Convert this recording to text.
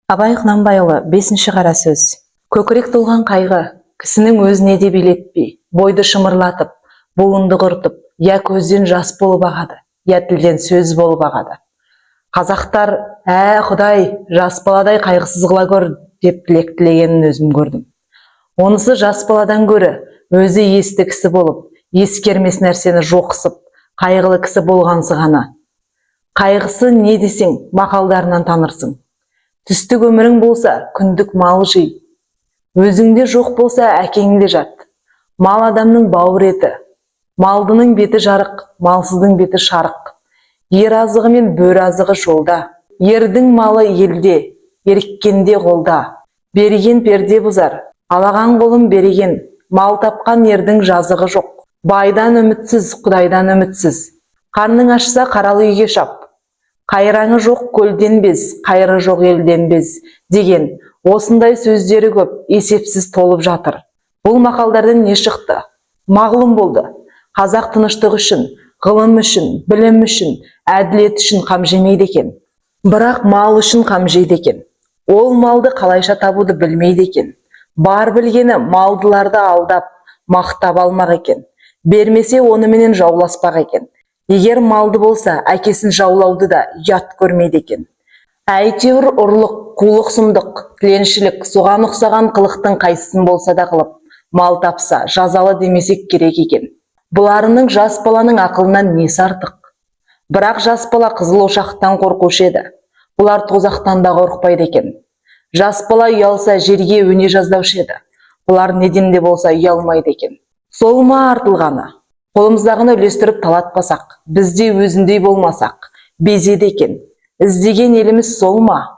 Абай Құнанбайұлы 5-ші қара сөз. Көкірек толған қайғы кісінің өзіне де билетпей, бойды шымырлатып, буынды құртып, я көзден жас болып ағады, я тілден сөз болып ағады. Қазақтар, Құдай, жас баладай қайғысыз қыла көр, деп тілегенін өзім көрдім. Онысы жас баладан гөрі, өзі есті кісі болып, ескермес нәрсені жоқсып, қайғылы кісі болғансы ғана. Қайғысы не десең, мақалдарынан танырсың. Түстік өмірің болса, күндік мал жей. Өзіңде жоқ болса, әкеңде жат. Мал адамның бауыр еті. Малдының беті жарық, малсыздың беті шарық. Ер азығы мен бөр азығы жолда. Ердің малы елде, еріккенде қолда. Берген перде бұзар, алаған қолым береген. Мал тапқан ердің жазығы жоқ. Байдан үмітсіз, Құдайдан үмітсіз. Қарның ашса, қаралы үйге шап. Қайраңы жоқ көлден без, қайры жоқ елден без, деген осындай сөздері көп, есепсіз толып жатыр. Бұл мақалдардан не шықты? Мағлұм болды. Қазақ тыныштық үшін, ғылым үшін, білім үшін, әділет үшін қам жемейді екен. Бірақ мал үшін қам жейді екен. Ол малды қалайша табуды білмейді екен. Бар білгені малдыларды алдап, мақтап алмақ екен. Бермесе оныменен жауласпақ екен. Егер малды болса, әкесін жаулауды да ұят көрмейді екен. Әйтеуір ұрлық, қулық, сұмдық, тіленшілік, соған ұқсаған қылықтың қайсысын болса да қылып, мал тапса, жазалы демесек керек екен. Бұларының жас баланың ақылынан несі артық? Бірақ жас бала қызыл ошақтан қорқушы еді. Бұлар тозақтан да қорықпайды екен. Жас бала ұялса, жерге өне жаздаушы еді. Бұлар неден де болса ұялмайды екен. Сол ма артылғаны? Қолымыздағыны үлестіріп талатпасақ, бізде өзіндей болмасақ, безеді екен. Іздеген еліміз сол ма?